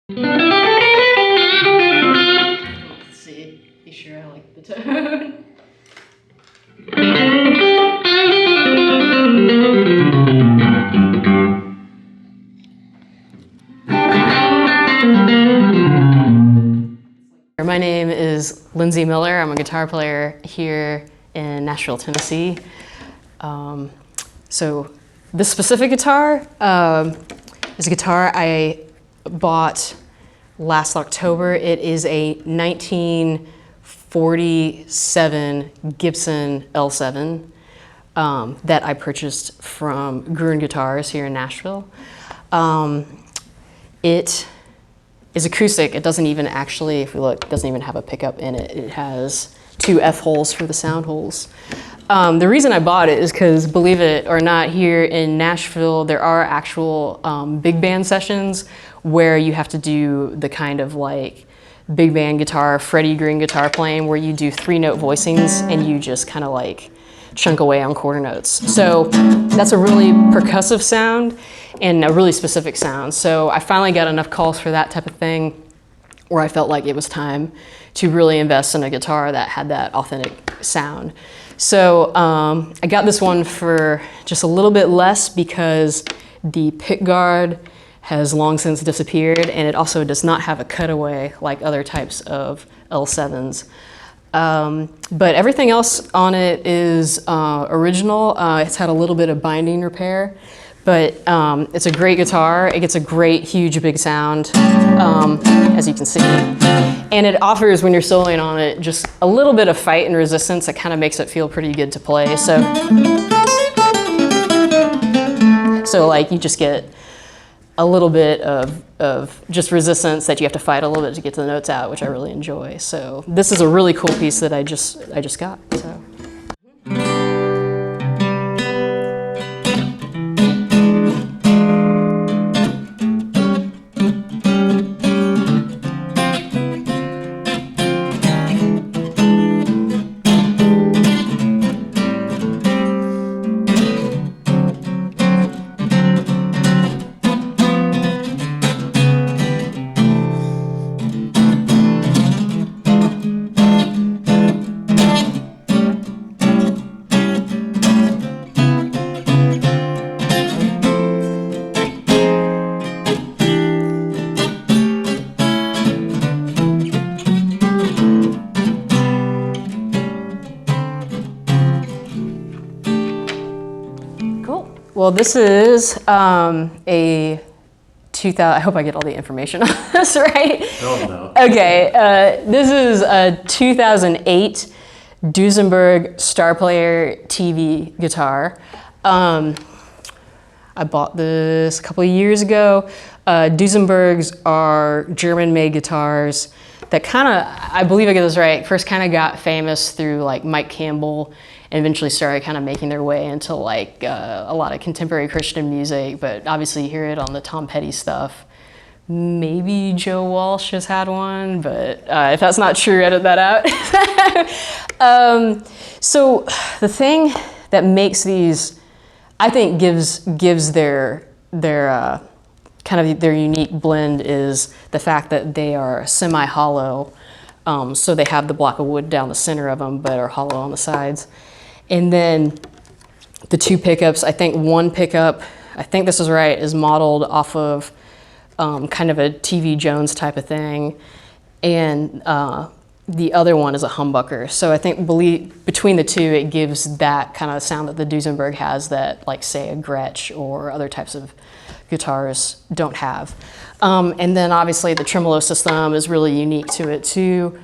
Let's see, be sure I like the tone. My name is Lindsey Miller. I'm a guitar player here in Nashville, Tennessee. So this specific guitar is a guitar I bought last October. It is a 1947 Gibson L7 that I purchased from Guitarist here in Nashville. It is acoustic. It doesn't even actually, if we look, it doesn't even have a pickup in it. It has 2 F holes for the sound holes. The reason I bought it is because, believe it or not, here in Nashville, there are actual big band sessions where you have to do the kind of like big band guitar, Freddie Green guitar playing, where you do 3-note voicings and you just kind of like chunk away on quarter notes. So that's a really percussive sound and a really specific sound. So I finally got enough calls for that type of thing where I felt like it was time to really invest in a guitar that had that authentic sound. So I got this one for just a little bit less because the pick guard has long since disappeared, and it also does not have a cutaway like other types of L7s. But everything else on it is original. It's had a little bit of binding repair, but it's a great guitar. It gets a great, huge, big sound, as you can see. And it offers, when you're soloing on it, just a little bit of fight and resistance that kind of makes it feel pretty good to play. So like you just get a little bit of just resistance that you have to fight a little bit to get the notes out, which I really enjoy. So this is a really cool piece that I just got. So. Well, this is a 2000, I hope I get all the information on this right. Oh, no. Okay, this is a 2008 Duesenberg Starplayer TV guitar. I bought this a couple of years ago. Duesenbergs are German-made guitars that kind of, I believe I get this right, first kind of got famous through like Mike Campbell, and eventually started kind of making their way into like a lot of contemporary Christian music, but obviously you hear it on the Tom Petty stuff. Maybe Joe Walsh has had one, but if that's not true, edit that out. So the thing that makes these, I think gives their kind of their unique blend is the fact that they are semi-hollow. So they have the block of wood down the center of them, but are hollow on the sides. And then the 2 pickups, I think one pickup, I think this is right, is modeled off of kind of a TV Jones type of thing. And the other one is a humbucker. So I think between the 2, it gives that kind of sound that the Duesenberg has that, like, say, a Gretsch or other types of guitars don't have. And then obviously the tremolo system is really unique to it too.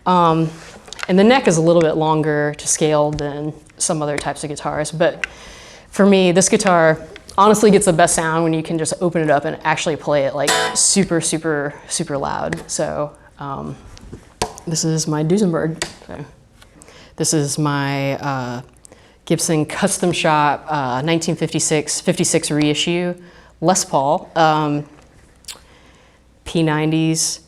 And the neck is a little bit longer to scale than some other types of guitars. But for me, this guitar honestly gets the best sound when you can just open it up and actually play it like super, super, super loud. So this is my Duesenberg. So, this is my Gibson Custom Shop 1956 reissue Les Paul, P90s.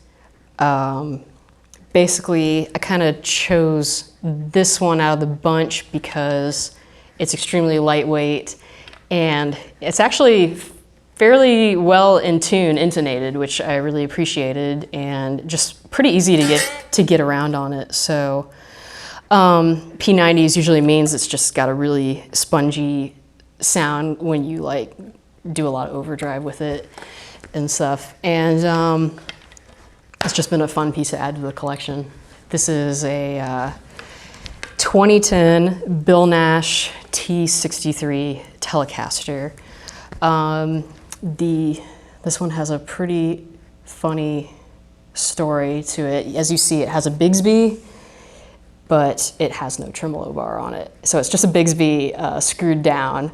Basically, I kind of chose this one out of the bunch because it's extremely lightweight, and it's actually fairly well in tune, intonated, which I really appreciated, and just pretty easy to get around on it. So P90s usually means it's just got a really spongy sound when you like do a lot of overdrive with it and stuff. And it's just been a fun piece to add to the collection. This is a 2010 Bill Nash T63 Telecaster. This one has a pretty funny story to it. As you see, it has a Bigsby, but it has no tremolo bar on it. So it's just a Bigsby screwed down.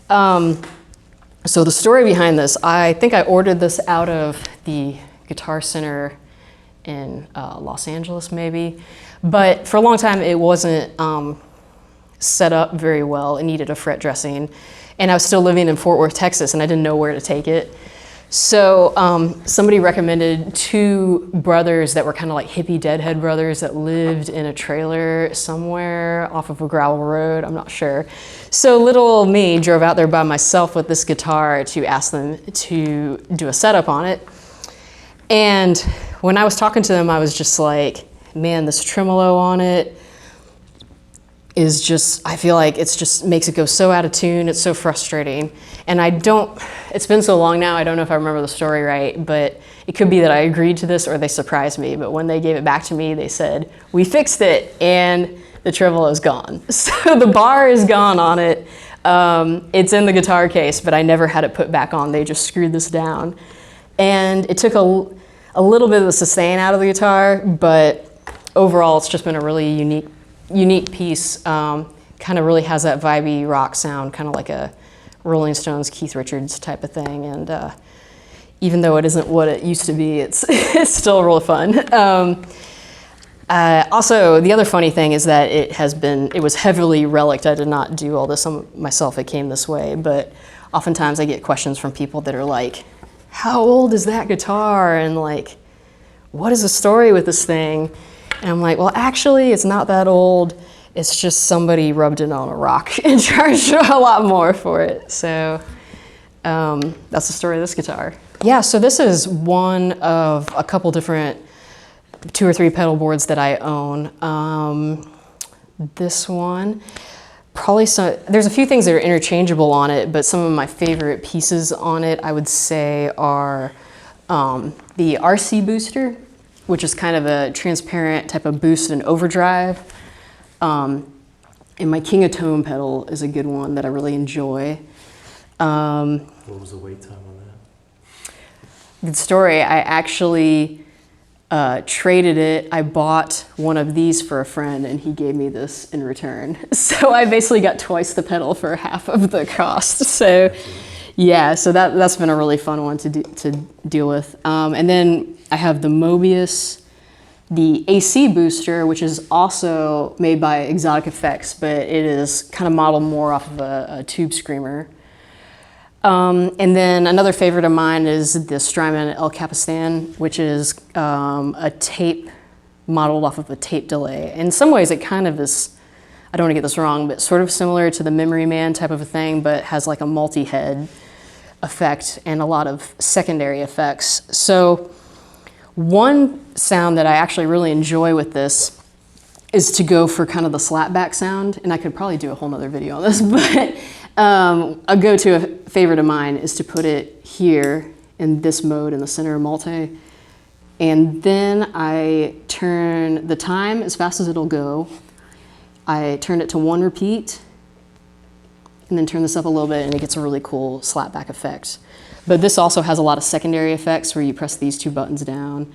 So the story behind this, I think I ordered this out of the Guitar Center in Los Angeles maybe, but for a long time it wasn't set up very well. It needed a fret dressing, and I was still living in Fort Worth, Texas, and I didn't know where to take it. So somebody recommended two brothers that were kind of like hippie deadhead brothers that lived in a trailer somewhere off of a gravel road, I'm not sure. So little old me drove out there by myself with this guitar to ask them to do a setup on it. And when I was talking to them, I was just like, man, this tremolo on it is just, I feel like it's just makes it go so out of tune. It's so frustrating. And it's been so long now, I don't know if I remember the story right, but it could be that I agreed to this or they surprised me. But when they gave it back to me, they said, we fixed it and the tremolo is gone. So the bar is gone on it. It's in the guitar case, but I never had it put back on. They just screwed this down. And it took a little bit of the sustain out of the guitar, but overall it's just been a really unique piece. Kind of really has that vibey rock sound, kind of like a Rolling Stones, Keith Richards type of thing. And even though it isn't what it used to be, it's still real fun. Also, the other funny thing is that it was heavily relicked. I did not do all this myself, it came this way, but oftentimes I get questions from people that are like, how old is that guitar? And like, what is the story with this thing? And I'm like, well, actually, it's not that old. It's just somebody rubbed it on a rock and charged a lot more for it. So that's the story of this guitar. Yeah, so this is one of a couple different 2 or 3 pedal boards that I own. This one, there's a few things that are interchangeable on it, but some of my favorite pieces on it, I would say, are the RC booster, which is kind of a transparent type of boost and overdrive. And my King of Tone pedal is a good one that I really enjoy. What was the wait time on that? Good story. I actually traded it. I bought one of these for a friend and he gave me this in return. So I basically got twice the pedal for half of the cost. So yeah, so that's been a really fun one to deal with. And then I have the Mobius, the AC booster, which is also made by Exotic Effects, but it is kind of modeled more off of a tube screamer. And then another favorite of mine is the Strymon El Capistan, which is a tape modeled off of a tape delay. In some ways it kind of is, I don't want to get this wrong, but sort of similar to the Memory Man type of a thing, but has like a multi-head effect and a lot of secondary effects. So one sound that I actually really enjoy with this is to go for kind of the slapback sound, and I could probably do a whole nother video on this, but a go-to favorite of mine is to put it here in this mode in the center of multi, and then I turn the time as fast as it'll go. I turn it to 1 repeat, and then turn this up a little bit, and it gets a really cool slapback effect. But this also has a lot of secondary effects where you press these 2 buttons down,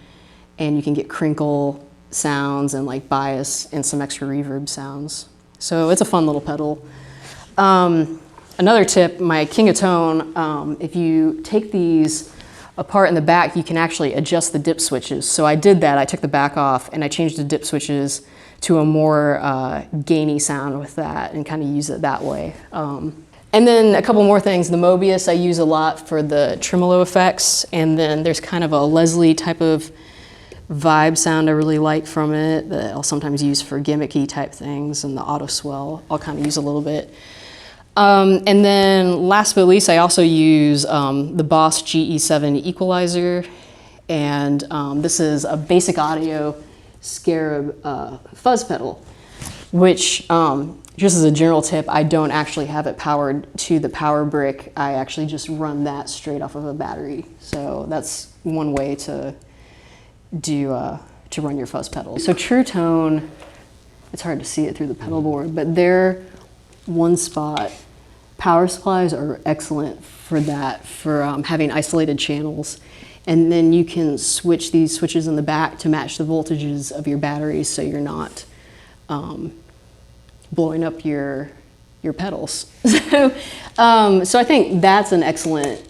and you can get crinkle sounds and like bias and some extra reverb sounds. So it's a fun little pedal. Another tip, my King of Tone, if you take these apart in the back, you can actually adjust the dip switches. So I did that, I took the back off and I changed the dip switches to a more gainy sound with that and kind of use it that way. And then a couple more things, the Mobius I use a lot for the tremolo effects, and then there's kind of a Leslie type of vibe sound I really like from it that I'll sometimes use for gimmicky type things, and the auto swell I'll kind of use a little bit. And then last but least, I also use the Boss GE7 equalizer. And this is a Basic Audio Scarab fuzz pedal, which, just as a general tip, I don't actually have it powered to the power brick. I actually just run that straight off of a battery. So that's one way to run your fuzz pedal. So True Tone, it's hard to see it through the pedal board, but their one spot power supplies are excellent for that, for having isolated channels. And then you can switch these switches in the back to match the voltages of your batteries, so you're not blowing up your pedals. So I think that's an excellent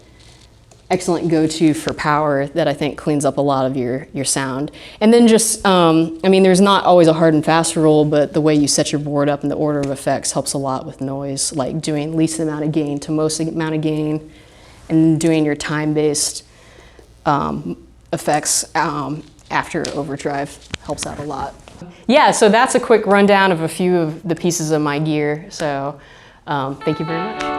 go-to for power that I think cleans up a lot of your sound. And then just, I mean, there's not always a hard and fast rule, but the way you set your board up and the order of effects helps a lot with noise, like doing least amount of gain to most amount of gain, and doing your time-based effects after overdrive helps out a lot. Yeah, so that's a quick rundown of a few of the pieces of my gear. So thank you very much.